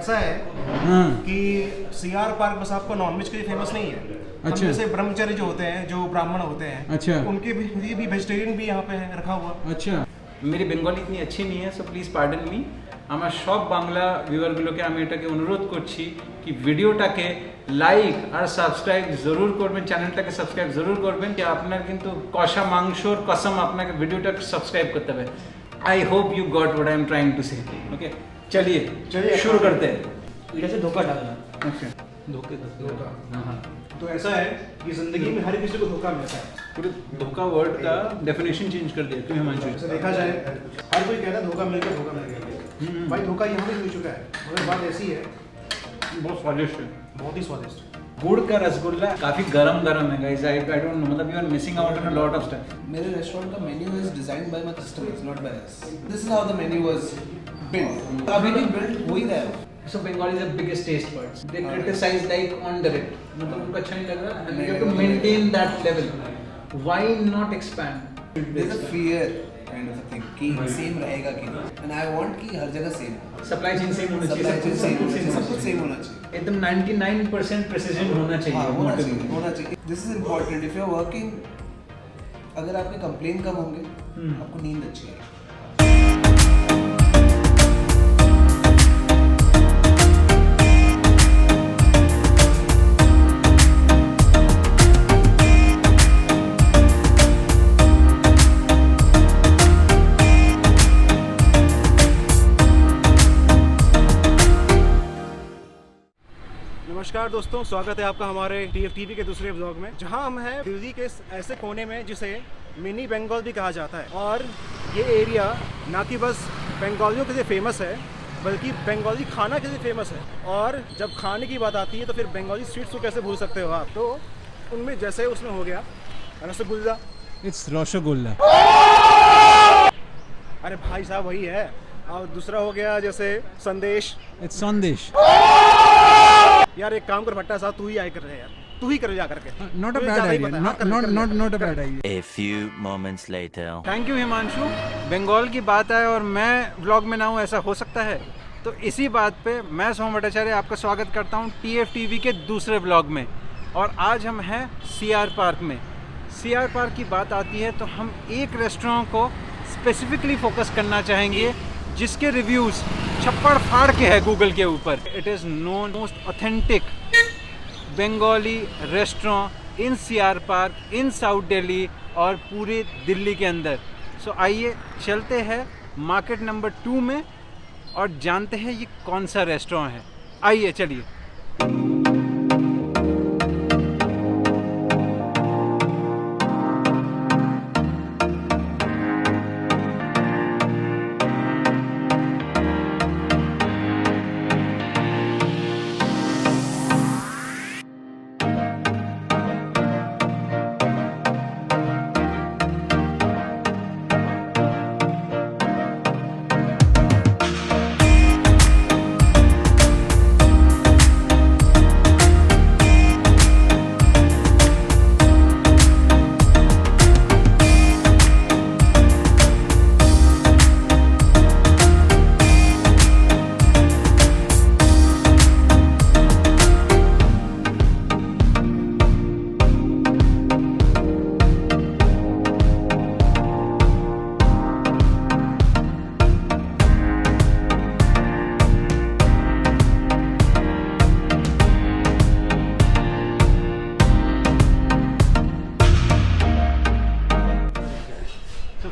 ऐसा है कि सीआर पार्क बस आपको नॉनवेज के लिए फेमस नहीं है। अच्छा। जैसे ब्रह्मचारी जो होते हैं, जो ब्राह्मण होते हैं, अच्छा। उनके भी वेजिटेरियन भी यहाँ पे है रखा हुआ। अच्छा। मेरी বেঙ্গলি ইতনি अच्छी नहीं है, সো প্লিজ পার্ডন মি। আমার সব বাংলা ভিউয়ারগুলোকে আমি এটাকে অনুরোধ করছি কি ভিডিওটাকে লাইক আর সাবস্ক্রাইব জরুর করবেন, চ্যানেলটাকে সাবস্ক্রাইব জরুর করবেন। কি আপনার কিন্তু কষা মাংসর কসম আপনাকে ভিডিওটাকে সাবস্ক্রাইব করতে হবে। I hope you got what I am trying to say. Okay चलिए शुरू करते हैं। इधर से धोखा डालना। ओके धोखे धोखा। हाँ तो ऐसा है कि जिंदगी में हर किसी को धोखा मिलता है। पूरे धोखा वर्ड का डेफिनेशन चेंज कर दिया तुम हिमांशु। ऐसे देखा जाए हर कोई कहता है धोखा मिल गया, धोखा मिल गया। भाई धोखा यहाँ भी मिल चुका है, मगर बात ऐसी है बहुत स्वादिष्ट है, बहुत ही स्वादिष्ट। गुड़ का रसगुल्ला काफी गरम गरम है गाइस। आई डोंट नो, मतलब you are missing out on a lot of stuff. मेरे रेस्टोरेंट का menu is designed by my customers, not by us. This is how the menu was built. अभी भी बिल्ट हो ही रहा है। So Bengali is the biggest taste buds. They criticize like on direct. मतलब उनको अच्छा नहीं लग रहा and you have to maintain that level. Why not expand? There's a fear kind of a thing कि सेम रहेगा कि नहीं, and I want कि हर जगह सेम। Supply chain same होना चाहिए, Supply chain same होना चाहिए, सब कुछ सेम होना चाहिए। एकदम 99% precision होना चाहिए। हाँ होना चाहिए, होना चाहिए। This is important. If you are working, अगर आपके कंप्लेन कम होंगे, आपको नींद अच्छी आएगी। नमस्कार दोस्तों, स्वागत है आपका हमारे TFTV के दूसरे व्लॉग में, जहां हम हैं दिल्ली के ऐसे कोने में जिसे मिनी बंगाल भी कहा जाता है। और ये एरिया ना कि बस बंगालियों के लिए फेमस है, बल्कि बंगाली खाना के लिए फेमस है। और जब खाने की बात आती है तो फिर बंगाली स्वीट्स को कैसे भूल सकते हो आप। तो उनमें जैसे उसमें हो गया रसगुल्ला। इट्स रसगुल्ला। अरे भाई साहब वही है। और दूसरा हो गया जैसे संदेश। इट्स संदेश। यार एक काम कर भट्टा साहब, तू ही आए कर रहे यार, तू ही कर जा करके। नॉट अ तुझे बैड ज़्यादा ही आइडिया, पता है। हाँ, कर ले, कर ले, नॉट अ कर ले। Bad idea. A few moments later. Thank you Himanshu. Bengal की बात आए और मैं व्लॉग में ना हूँ, ऐसा हो सकता है? तो इसी बात पे मैं सोहम भट्टाचार्य आपका स्वागत करता हूँ TFTV के दूसरे व्लॉग में। और आज हम हैं CR पार्क में। CR पार्क की बात आती है तो हम एक रेस्टोरेंट को स्पेसिफिकली फोकस करना चाहेंगे जिसके रिव्यूज़ छप्पड़ फाड़ के है गूगल के ऊपर। It is known most authentic Bengali restaurant in CR park in south Delhi और पूरे दिल्ली के अंदर। सो आइए चलते हैं मार्केट नंबर 2 में और जानते हैं ये कौन सा रेस्टोरेंट है। आइए चलिए।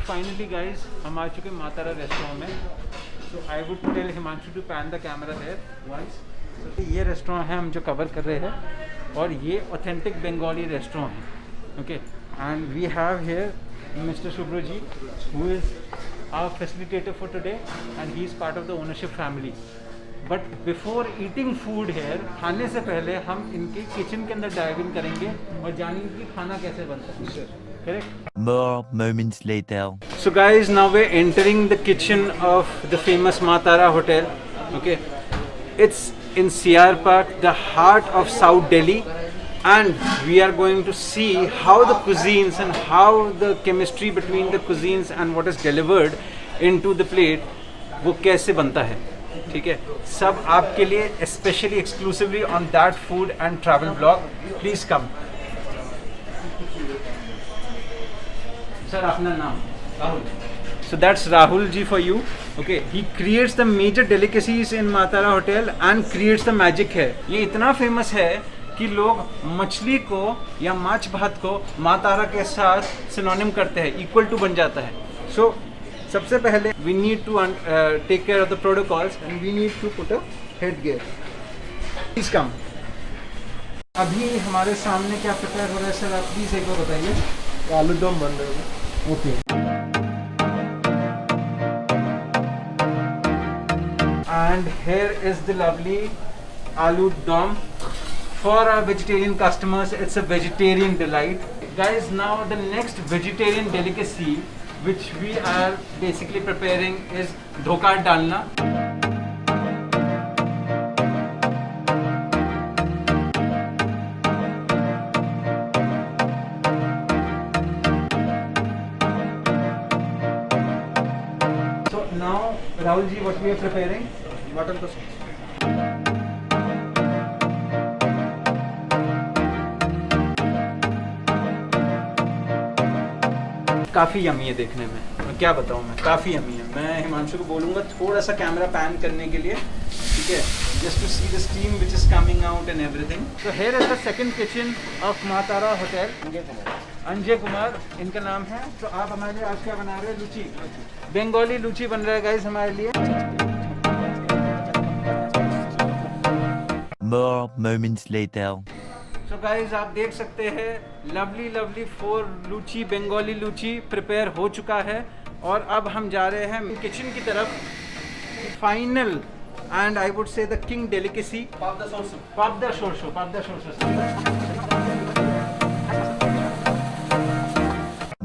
फाइनली गाइज हम आ चुके मातारा रेस्टोरेंट में। So I would tell Himanshu to pan the camera there once. ये रेस्टोरेंट है हम जो कवर कर रहे हैं और ये ऑथेंटिक बंगाली रेस्टोरेंट है। Okay and we have here mister Shubhro ji who is our facilitator for today and he is part of the ownership family. But before eating food here, खाने से पहले हम इनके किचन के अंदर डाइव इन करेंगे और जानेंगे कि खाना कैसे बनता है। Correct? More moments later. So guys, now we're entering the kitchen of the famous Matara Hotel. Okay, it's in CR Park, the heart of South Delhi, and we are going to see how the cuisines and how the chemistry between the cuisines and what is delivered into the plate वो कैसे बनता है। ठीक है, सब आपके लिए specially exclusively on that food and travel blog. Please come. Sir अपना नाम? Rahul. So that's Rahul ji for you. Okay, he creates the major delicacies in Matara Hotel and creates the magic है. ये इतना फेमस है कि लोग मछली को या माछ भात को मातारा के साथ सिनोनिम करते हैं, इक्वल टू बन जाता है. So सबसे पहले we need to take care of the protocols and we need to put a headgear. Please come. अभी हमारे सामने क्या प्रिपेयर हो रहा है सर, आप प्लीज एक बार बताइए. आलू दम बन रहे हैं. Okay. And here is the lovely aloo dum. For our vegetarian customers, it's a vegetarian delight. Guys, now the next vegetarian delicacy which we are basically preparing is dhokar dalna. So now, Rahul ji, what we are preparing? Mutton तो काफ़ी yummy है देखने में, मैं क्या बताऊँ, मैं काफ़ी यमी है. मैं हिमांशु को बोलूँगा थोड़ा सा कैमरा पैन करने के लिए, ठीक है, just to see the steam which is coming out and everything. So here is the second kitchen of Maa Tara hotel. Anjay Kumar इनका नाम है. तो आप हमारे लिए आज क्या बना रहे हैं? लुची, बंगाली लुची बन रहा है गाइस हमारे लिए. More moments later. So guys आप देख सकते हैं लवली लवली 4 लूची बंगाली लूची प्रिपेयर हो चुका है. और अब हम जा रहे हैं किचन की तरफ. Final and I would say the king delicacy papda shorsho.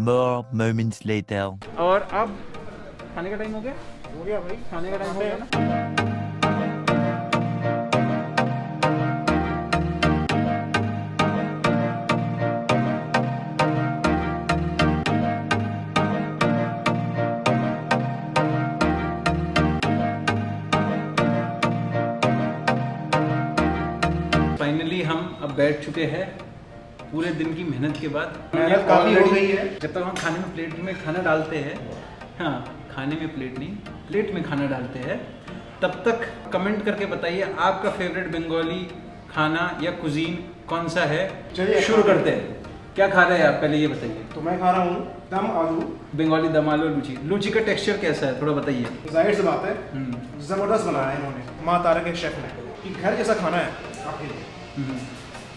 More moments later. और अब खाने का टाइम हो गया भाई, खाने का टाइम हो गया ना. फाइनली हम अब बैठ चुके हैं पूरे दिन की मेहनत के बाद. मेहनत काफ़ी हो गई है. जब तक हम खाने में प्लेट में खाना डालते हैं, हाँ खाने में प्लेट नहीं, प्लेट में खाना डालते हैं, तब तक कमेंट करके बताइए आपका फेवरेट बंगाली खाना या कुजीन कौन सा है. चलिए शुरू करते हैं. क्या खा रहे हैं आप, पहले ये बताइए. तो मैं खा रहा हूँ दम आलू. बंगाली दम आलू लूची. लूची का टेक्सचर कैसा है थोड़ा बताइए. जाहिर सी बात है ज़बरदस्त बनाया है इन्होंने माँ तारा के शेफ ने, कि घर जैसा खाना है आपके लिए.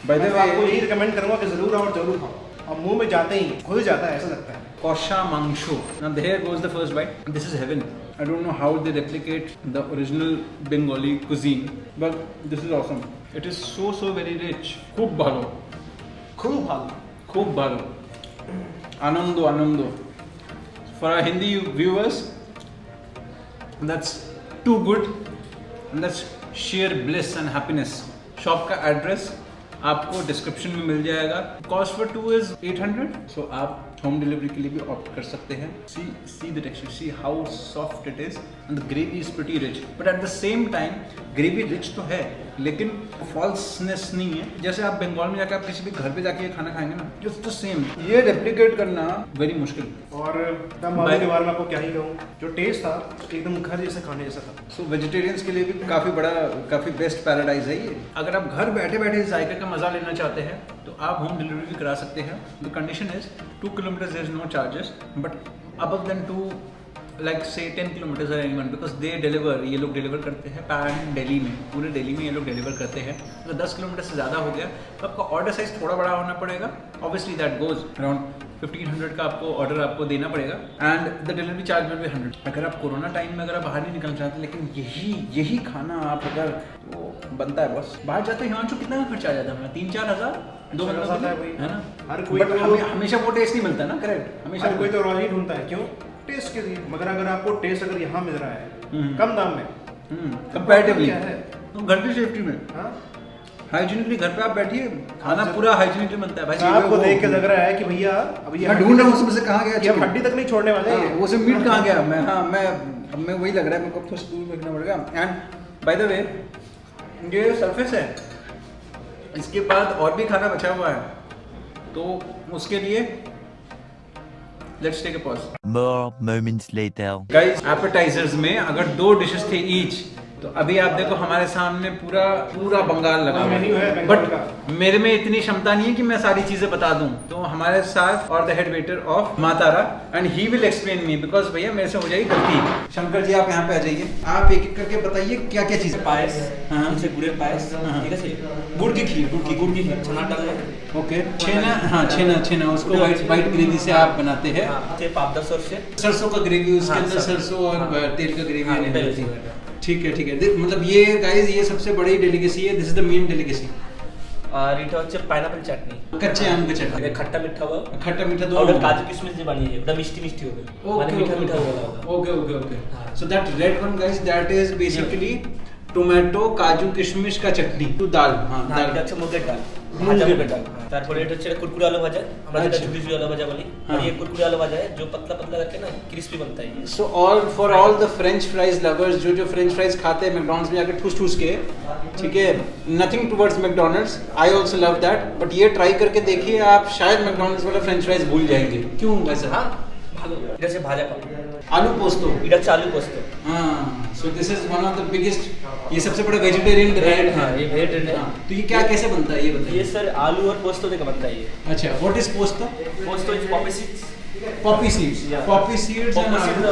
बाय द मैं वे आपको यही रिकमेंड करूँगा कि ज़रूर आओ और ज़रूर खाओ. अब मुंह में जाते ही खुल जाता है, ऐसा लगता है. Kosha Mangsho. Now here goes the first bite. This is heaven. I don't know how they replicate the original Bengali cuisine, but this is awesome. It is so very rich. खूब भालो. खूब भालो. Anando. For our Hindi viewers, that's too good, and that's sheer bliss and happiness. Shop का address आपको description में मिल जाएगा. Cost for 2 is 800. सो आप home delivery के लिए भी ऑप्ट कर सकते हैं. See the texture, see how soft it is and the gravy is pretty rich. But at the same time gravy rich तो है लेकिन फॉल्सनेस नहीं है. जैसे आप बंगाल में जाकर आप किसी भी घर पे जाके खाना खाएंगे ना, इट्स द सेम. ये रेप्लिकेट करना वेरी मुश्किल. और दम आलू के बारे में आपको क्या ही कहूँ, जो टेस्ट था एकदम घर जैसे खाने जैसा था. सो वेजिटेरियंस के लिए भी काफ़ी बेस्ट पैराडाइज है ये. अगर आप घर बैठे बैठे इस जायके का मज़ा लेना चाहते हैं तो आप होम डिलीवरी भी करा सकते हैं. The condition is 2 kilometre there is no charges, but above than 2 like say 10 kilometers or anyone, because they deliver, ये लोग डिलीवर करते हैं पैन दिल्ली में, पूरे दिल्ली में ये लोग डिलीवर करते हैं. तो 10 किलोमीटर से ज़्यादा हो गया तो आपका ऑर्डर साइज थोड़ा बड़ा होना पड़ेगा. ऑब्वियसली दैट गोज अराउंड 1500 का आपको ऑर्डर आपको देना पड़ेगा and the delivery charge will be 100. अगर आप कोरोना टाइम में अगर आप बाहर नहीं निकलना चाहते, लेकिन यही खाना आप अगर तो बनता है बस. बाहर जाते हिमांशु कितना का खर्चा आ जाता है? 3-4 हज़ार 2 है ना. हर कोई बट हमेशा वो टेस्ट नहीं मिलता ना. करेक्ट, हमेशा कोई तो रॉयल ही ढूंढता है. क्यों? टेस्ट के लिए. मगर अगर आपको टेस्ट अगर यहाँ मिल रहा है कम दाम में, कंपैरेटिवली क्या है तो घर की सेफ्टी में, हाँ हाइजीनिकली घर पे आप बैठिए, खाना पूरा हाइजीनिकली बनता है भाई. आपको देख के लग रहा है कि भैया अब ये मैं ढूंढ रहा हूँ उसमें से कहाँ गया. ये हड्डी तक नहीं छोड़ने वाले. वो से मीट कहाँ गया. मैं अब मैं वही लग रहा है मेरे को फर्स्ट दूर फेंकना पड़ेगा। एंड बाय द वे ये सरफेस है, इसके बाद और भी खाना बचा हुआ है, तो उसके लिए let's take a pause. More moments later. Guys appetisers में अगर 2 डिशेस थे ईच, तो अभी आप देखो हमारे सामने पूरा पूरा बंगाल लगा हुआ मेन्यू है है। बंगाल बट का। मेरे में इतनी क्षमता नहीं है कि मैं सारी चीजें बता दूं। तो हमारे साथ और the head waiter of Maa Tara and he will explain me, because भैया मेरे से हो जाएगी गलती। शंकर जी आप यहाँ पे आ जाइए, आप एक एक करके बताइए क्या क्या चीज। पायस, हाँ। जैसे गुड़েर पायस, ठीक है, गुड़ की खीर, गुड़ की खीर, चना डालना है, ओके। छेना, हाँ छेना उसको वाइट ग्रेवी से आप बनाते हैं। पापड़ा सरसों, सरसों का ग्रेवी, उसके हाँ, अंदर सरसों और तेल का ग्रेवी हाँ, आने पहले लगती है। से। ठीक है मतलब ये गाइस ये सबसे बड़ी डेलीकेसी है, this is the main delicacy. আর এটা হচ্ছে পাইনাপল চাটনি, कच्चे आम का चटनी, খট্টা মিঠা হবে, खट्टा मीठा আর दोनों। ওটা কাজু কিশমিশ দিয়ে বানিয়েছে, ওটা মিষ্টি মিষ্টি হবে, মানে মিঠা মিঠা হবে ওটা। ओके हाँ। So that red one guys that is basically tomato काजू किशमिश का चटनी टू दाल। हाँ আর এটা दाल। হচ্ছে মুগের ডাল, ভাজা মুগের ডাল। তারপরে এটা হচ্ছে কুরকুরে আলু ভাজা, আমরা যেটা अच्छा। ঝুড়ি ঝুড়ি आलू भाजा बोली, हाँ। और ये कुरकुरे आलू भाजा है जो पतला पतला करके ना क्रिस्पी बनता है ये। So all for all the French fries lovers, जो फ्रेंच फ्राइज खाते हैं मैकडॉनल्ड्स में जाके ठूस के, ठीक है, nothing towards McDonald's, I also love that, but ये ट्राई करके देखिए, आप शायद मैकडॉनल्ड्स वाला फ्रेंच फ्राइज भूल जाएंगे। क्यों वैसा? हाँ ভালো, এটা হচ্ছে ভাজা পাবো, आलू पोस्तो। এটা হচ্ছে আলু পোস্ত। हाँ, so this is one of the biggest, ये सबसे बड़ा वेजिटेरियन ब्रांड हाँ, है। ये वेजिटेरियन है। हाँ, तो ये क्या कैसे बनता है ये बताइए। ये सर आलू और पोस्तो देकर बनता है ये। अच्छा, what is पोस्तो? पोस्तो is Poppy seeds, Poppy seeds, Yeah. Poppy seeds Poppy seed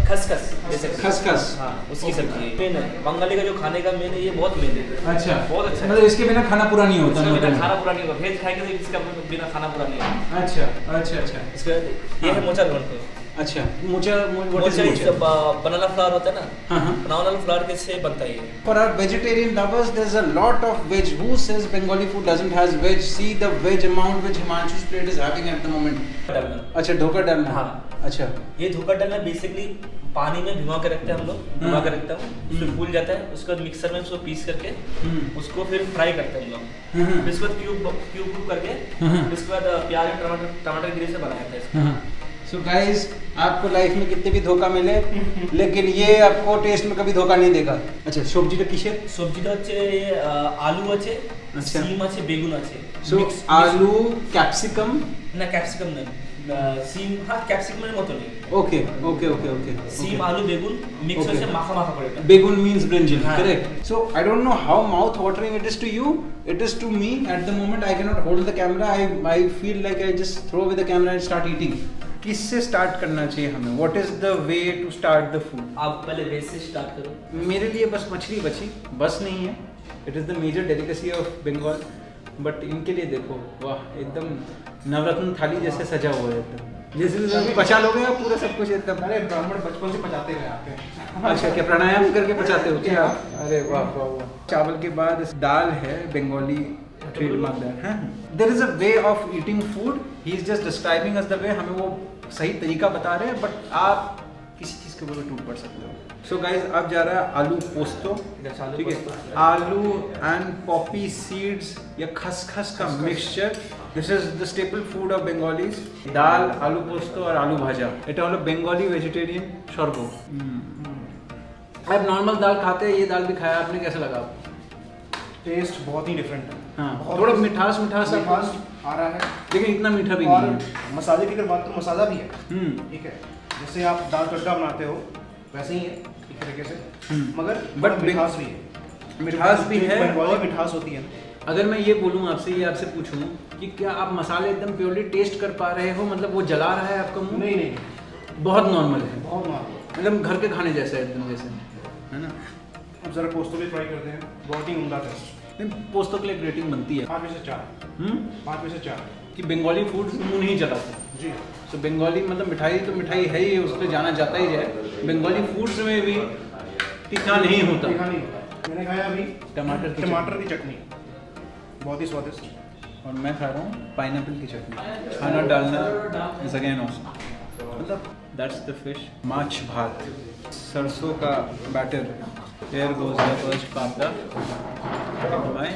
खसखस जैसे खसखस। हाँ, उसकी सब्जी है। मेन है बंगाली का जो खाने का मेन है, ये बहुत मेन है, अच्छा, बहुत अच्छा है। मतलब इसके बिना खाना पूरा नहीं होता। इसका बिना मतलब। खाना पूरा नहीं होगा, वेज खाएंगे तो इसका बिना खाना पूरा नहीं होगा। अच्छा इसका ये है मोचा घोल को, अच्छा mocha, what mocha is mocha? Banana flower होता है ना, हाँ हाँ। बनाना फ्लावर के से बनता है ये। For our vegetarian lovers, there's a lot of veg. Who says Bengali food doesn't has veg? See the veg amount which Himanshu's plate is having at the moment. डालना, अच्छा, धोखा डालना। हाँ। अच्छा, ये धोखा डालना बेसिकली पानी में भिगो के रखते हैं हम लोग, भिगो के रखता हूँ, उसमें फूल जाता है, उसके बाद मिक्सर में उसको पीस करके उसको फिर फ्राई करते हैं हम लोग, फिर उसके बाद क्यूब करके, फिर उसके बाद प्याज और टमाटर ग्रेवी से बनाया जाता है इसको। सो गाइस, आपको लाइफ में कितने भी धोखा मिले, लेकिन ये आपको टेस्ट में कभी धोखा नहीं देगा। अच्छा, সবজিটা কিসের? সবজিটা হচ্ছে আলু আছে, আচ্ছা। সিম আছে, বেগুন আছে। সো আলু, ক্যাপসিকাম, না ক্যাপসিকাম না, সিম, হ্যাঁ ক্যাপসিকামের মতো নেই। ওকে। সিম আলু বেগুন মিক্স হচ্ছে মাখা মাখা করে এটা। Begun means brinjal, हाँ. correct? So I don't know how mouth watering it is to you. It is to me. At the moment, I cannot hold the camera. I feel like I just throw away the camera and start eating. किससे start करना चाहिए हमें? What is the way to start the food? आप पहले veg से start करो। मेरे लिए बस मछली बची, बस नहीं है। It is the major delicacy of Bengal. But इनके लिए देखो, वाह, एकदम नवरत्न थाली जैसे सजा हुआ है एकदम। जैसे पचा लोगे आप पूरा सब कुछ एकदम। अरे ब्राह्मण बचपन से पचाते हुए आते हैं। अच्छा, क्या प्राणायाम करके पचाते हो क्या? अरे वाह वाह वाह। चावल के बाद दाल है, बंगाली ट्रेडमार्क दाल है। There is a way of eating food, he is just describing us the way, हमें वो सही तरीका बता रहे हैं, बट आप किसी चीज़ के ऊपर टूट पड़ सकते हो। सो गाइज, अब जा रहा है आलू पोस्तो, ठीक है, आलू एंड पॉपी सीड्स या खसखस का mixture. This is the staple food of Bengalis. दाल, आलू पोस्तो और आलू भाजा, এটা হলো বেঙ্গলি ভেজিটেরিয়ান স্বর্গ। आप नॉर्मल दाल खाते हैं, ये दाल भी खाया आपने, कैसा लगा आपको? टेस्ट बहुत ही डिफरेंट है। हाँ, बहुत थोड़ा मिठास सा मिठास आ रहा है, लेकिन इतना मीठा भी और नहीं है। मसाले की अगर बात करूँ, मसाला भी है, ठीक है, जैसे आप दाल तड़का बनाते हो वैसे ही है एक तरीके से, मगर But मिठास भी है, मिठास भी है। बंगाली और मिठास होती है। अगर मैं ये बोलूँ आपसे, ये आपसे पूछूँ कि क्या आप मसाले एकदम प्योरली टेस्ट कर पा रहे हो, मतलब वो जला रहा है आपका मुंह? नहीं, बहुत नॉर्मल है, बहुत नॉर्मल। मतलब घर के खाने जैसा है एकदम, वैसे है ना? अब जरा पोस्तो भी ट्राई करते हैं, बहुत ही उम्दा टेस्ट। नहीं, पोस्तों के लिए एक रेटिंग बनती है 5 में से 4, 5 में से 4 कि बंगाली फूड मुंह नहीं चलाता। जी। तो बंगाली मतलब मिठाई तो मिठाई है ही, उस पर जाना जाता ही है। बंगाली फूड्स में भी तीखा नहीं होता। तीखा नहीं होता। मैंने खाया अभी टमाटर की चटनी, बहुत ही स्वादिष्ट। और मैं खा रहा हूँ पाइनएप्पल की चटनी। खाना डालना इज अगेन ऑसम, मतलब दैट्स द फिश। माछ भात, सरसों का batter, there goes the first papda in my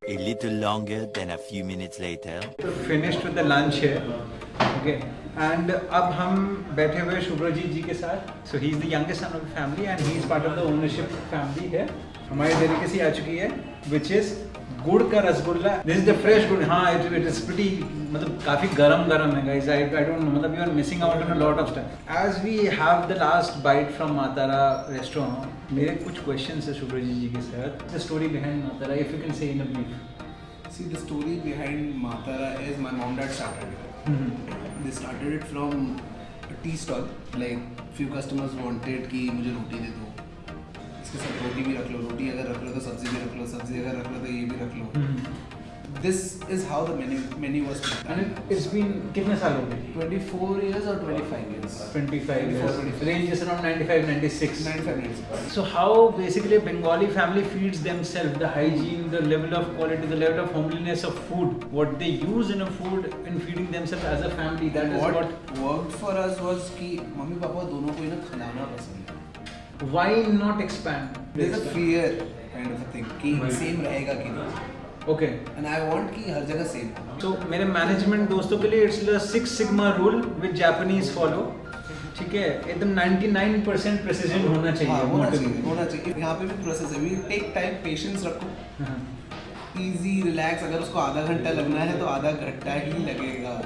A little longer than a few minutes later. Finished with the lunch here. Okay. And अब हम बैठे हुए शुभ्रजीत जी के साथ. So he is the youngest son of the family and he is part of the ownership family here. हमारी delicacy आ चुकी है, which is गुड़ का rasgulla. This is the fresh गुड़. हाँ, it is pretty, मतलब काफी गरम है guys. I don't know, मतलब you are missing out on a lot of stuff. As we have the last bite from Matara restaurant, मेरे कुछ questions है शुभ्रजीत जी के साथ. The story behind Matara, if you can say in a brief. See, the story behind Matara is my mom dad started it. They started it from a tea stall. Like few customers wanted कि मुझे रोटी दे दो. इसके साथ रोटी भी रख लो, रोटी अगर रख लो तो सब्जी भी रख लो, सब्जी अगर रख लो तो ये भी रख लो. This is how the menu was prepared. And it's been कितने साल हो गए? 24 years or 25 years? 25 years. 25. Range is around 95, 96. 95 years. So how basically a Bengali family feeds themselves, the hygiene, the level of quality, the level of homeliness of food, what they use in a food in feeding themselves as a family, that is what worked for us was कि mummy papa दोनों को ही ना खिलाना पसंद है. why not expand? There's a fear kind of a thing कि same रहेगा कि नहीं. Okay. And I want कि हर जगह same. So मेरे मैनेजमेंट दोस्तों के लिए it's the 6 sigma rule which Japanese follow. ठीक है, एकदम 99% प्रेसिजन होना चाहिए. हाँ, होना चाहिए. यहाँ पे भी प्रोसेस है. We take time, patience रखो. Easy, relax. अगर उसको आधा घंटा लगना है तो आधा घंटा ही लगेगा.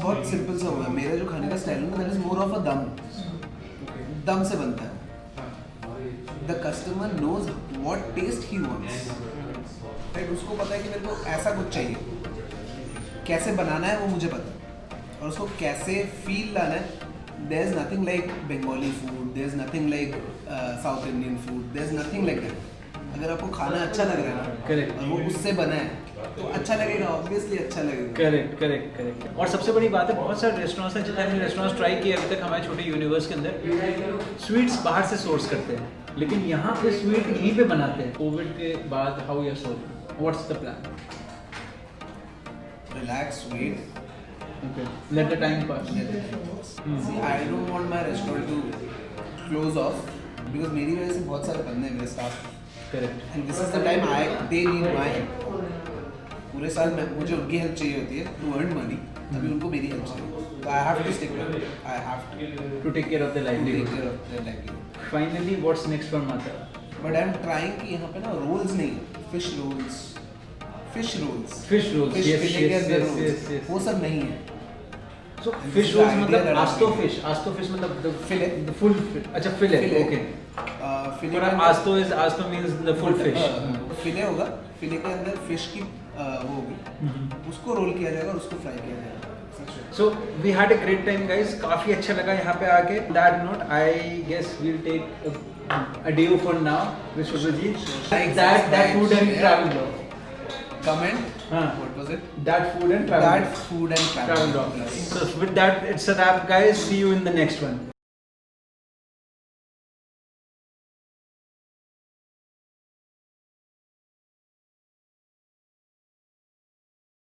बहुत सिंपल सा हुआ है. मेरा जो खाने का स्टाइल है that is more of a दम से बनता है. The customer knows what taste he wants. Right? उसको पता है कि मेरे को ऐसा कुछ चाहिए. कैसे बनाना है वो मुझे पता है. और उसको कैसे फील लाना है. There's nothing like Bengali food. There's nothing like South Indian food. There's nothing like that. अगर आपको खाना अच्छा लग रहा है Correct. और वो उससे बना है तो अच्छा लगेगा. ऑब्वियसली अच्छा लगेगा. करेक्ट. और सबसे बड़ी बात है, बहुत सारे रेस्टोरेंट्स हैं जितने हमने रेस्टोरेंट्स ट्राई किए अभी तक हमारे छोटे यूनिवर्स के अंदर, स्वीट्स बाहर से सोर्स करते हैं, लेकिन यहाँ पे स्वीट यहीं पे बनाते हैं. कोविड के बाद how you are solving? What's the plan? Relax, wait. Okay. Let the time pass. See, I don't want my restaurant to close off because मेरी वजह से बहुत सारे बंदे हैं मेरे staff. Correct. And this is the time they need my help. पूरे साल में मुझे उनकी हेल्प चाहिए होती है to earn money. अभी उनको मेरी हेल्प चाहिए. So I have to stick with it. I have To take care of the to take livelihood. care of their livelihood. Finally, what's next for Matara? But I'm trying कि यहाँ पे ना rolls नहीं, fish rolls. Fish rolls. Fish rolls. Fish Yes, fillet के yes, अंदर yes, rolls. yes, yes. वो सब नहीं है. So And fish this is rolls the idea मतलब that I'm आस्तो doing. fish मतलब the Fillet. the full fish. अच्छा fillet. Fillet. Okay. Fillet For के अंदर- asto means the full fish. फिले होगा. फिले के अंदर फिश की वो होगी. उसको रोल किया जाएगा और उसको फ्राई किया जाएगा. So we had a great time, guys. काफी अच्छा लगा यहाँ पे आके. That note, I guess we'll take a day for now with Shubhajit. Like, That subscribe, food and share. travel vlog. Comment. हाँ. What was it? That food and travel. That food and Travel travel. vlog. So with that, it's a wrap, guys. See you in the next one.